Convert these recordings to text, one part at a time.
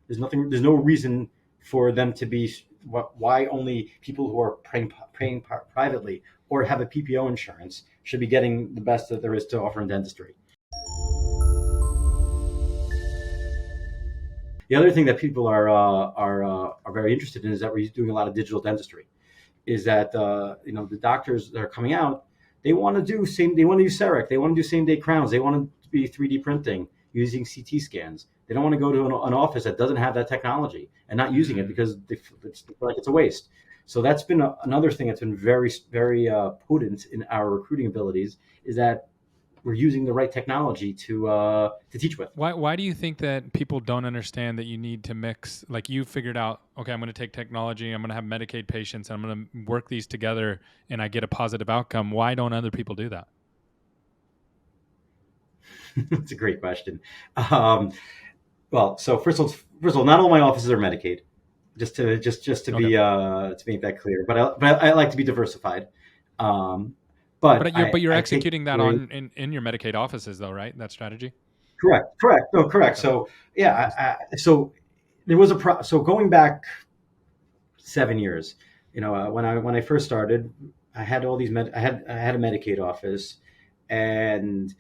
There's no reason for them to be. Why only people who are praying privately or have a PPO insurance should be getting the best that there is to offer in dentistry. The other thing that people are very interested in is that we're doing a lot of digital dentistry. Is that the doctors that are coming out, they want to use CEREC, they want to do same day crowns, they want to be 3D printing using CT scans. They don't want to go to an office that doesn't have that technology and not using it because they feel like it's a waste. So that's been another thing that's been very very potent in our recruiting abilities, is that we're using the right technology to teach with. Why do you think that people don't understand that you need to mix, like you figured out, okay, I'm going to take technology, I'm going to have Medicaid patients, I'm going to work these together and I get a positive outcome. Why don't other people do that? That's a great question. Well, so first of all, not all my offices are Medicaid. Just to Okay. be to make that clear. But I like to be diversified. Um, but But you're I take executing that great. in your Medicaid offices though, right? That strategy? Correct. No, correct. Okay. So yeah, so there was so going back 7 years. When I first started, I had all these I had a Medicaid office, and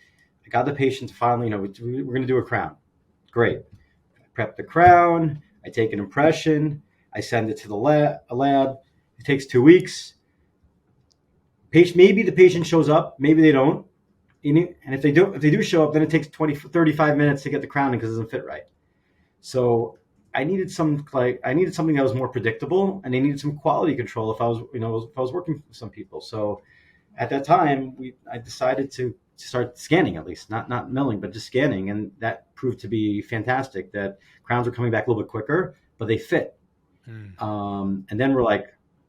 I got the patient to finally, we're going to do a crown. Great. I prep the crown. I take an impression. I send it to the lab. It takes 2 weeks. Maybe the patient shows up. Maybe they don't. And if they do show up, then it takes 20, 35 minutes to get the crowning because it doesn't fit right. So I needed something that was more predictable, and they needed some quality control if I was working with some people. So at that time, I decided to start scanning, at least not milling, but just scanning, and that proved to be fantastic. That crowns were coming back a little bit quicker, but they fit. Hmm. And then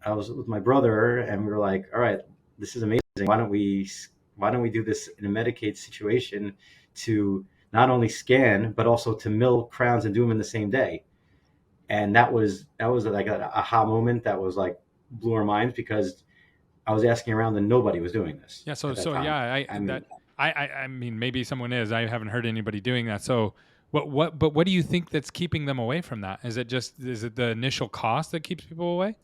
I was with my brother, and we were like, all right, this is amazing. Why don't we do this in a Medicaid situation to not only scan but also to mill crowns and do them in the same day? And that was like an aha moment that was like blew our minds, because I was asking around and nobody was doing this Yeah. at that Yeah, time. I mean, I mean, maybe someone is. I haven't heard anybody doing that. So but what do you think that's keeping them away from that? Is it the initial cost that keeps people away?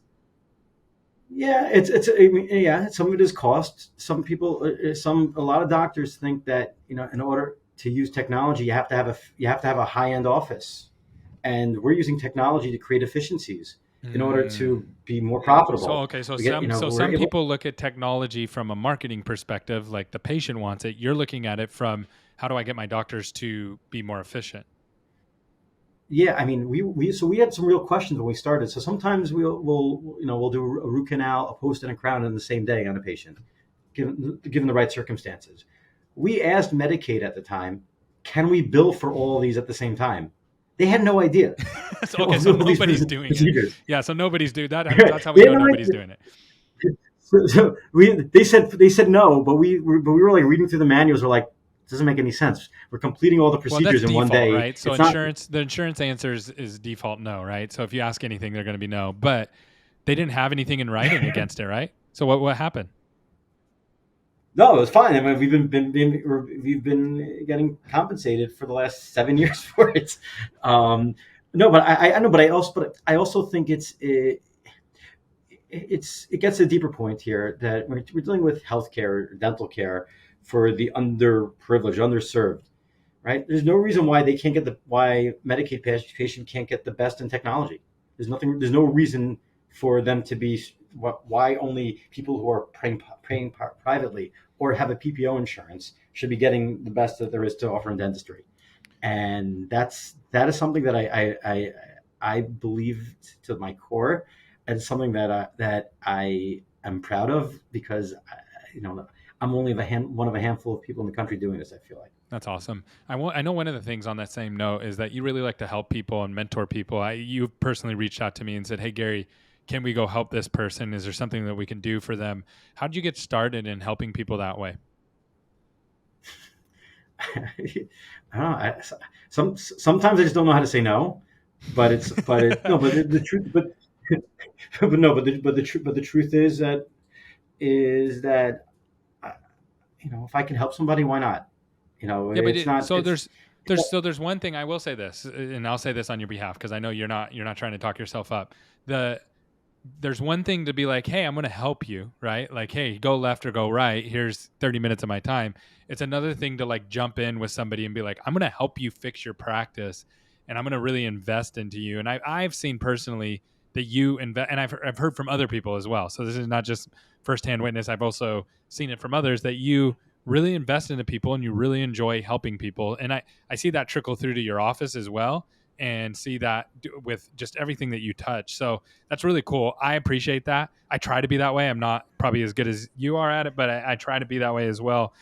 yeah, I mean, yeah, some of it is cost. Some people, a lot of doctors think that in order to use technology, you have to have a high end office, and we're using technology to create efficiencies in order Hmm. to be more So profitable. okay, We're some able. people look at technology from a marketing perspective, like the patient wants it. You're looking at it from, how do I get my doctors to be more efficient? Yeah, I mean, we had some real questions when we started. So sometimes we'll do a root canal, a post, and a crown in the same day on a patient, given the right circumstances. We asked Medicaid at the time, can we bill for all of these at the same time? They had no idea. Okay, so All these nobody's doing it. procedures. Yeah, so nobody's doing that. That's how we They had know no nobody's idea. doing it. So they said no, but we were like reading through the manuals. We're like, it doesn't make any sense. We're completing all the Well, that's procedures in one default, day. right? So It's not. the insurance answers is default no, right? So if you ask anything, they're going to be no. But they didn't have anything in writing against it, right? So what happened? No, it was fine. I mean, we've been getting compensated for the last 7 years for it. Um, no, but I know, but I also think it gets to a deeper point here, that we're dealing with healthcare, dental care for the underprivileged, underserved, right? There's no reason why why Medicaid patient can't get the best in technology. There's no reason for them to be. Why only people who are praying privately or have a PPO insurance should be getting the best that there is to offer in dentistry. And that is something that I believe to my core, and something that I am proud of, because I'm only one of a handful of people in the country doing this, I feel like. That's awesome. I know one of the things on that same note is that you really like to help people and mentor people. You personally reached out to me and said, "Hey Gary, can we go help this person? Is there something that we can do for them?" How did you get started in helping people that way? I don't know. Sometimes I just don't know how to say no, but it's but it no but the truth but no but the truth is that, if I can help somebody, why not? Yeah, but It's not. so It's There's one thing I will say this, and I'll say this on your behalf because I know you're not trying to talk yourself up. There's one thing to be like, hey, I'm going to help you, right? Like, hey, go left or go right. Here's 30 minutes of my time. It's another thing to like jump in with somebody and be like, I'm going to help you fix your practice, and I'm going to really invest into you. And I've seen personally that you invest, and I've heard from other people as well. So this is not just firsthand witness. I've also seen it from others that you really invest into people and you really enjoy helping people. And I see that trickle through to your office as well, and see that with just everything that you touch. So that's really cool. I appreciate that. I try to be that way. I'm not probably as good as you are at it, but I try to be that way as well.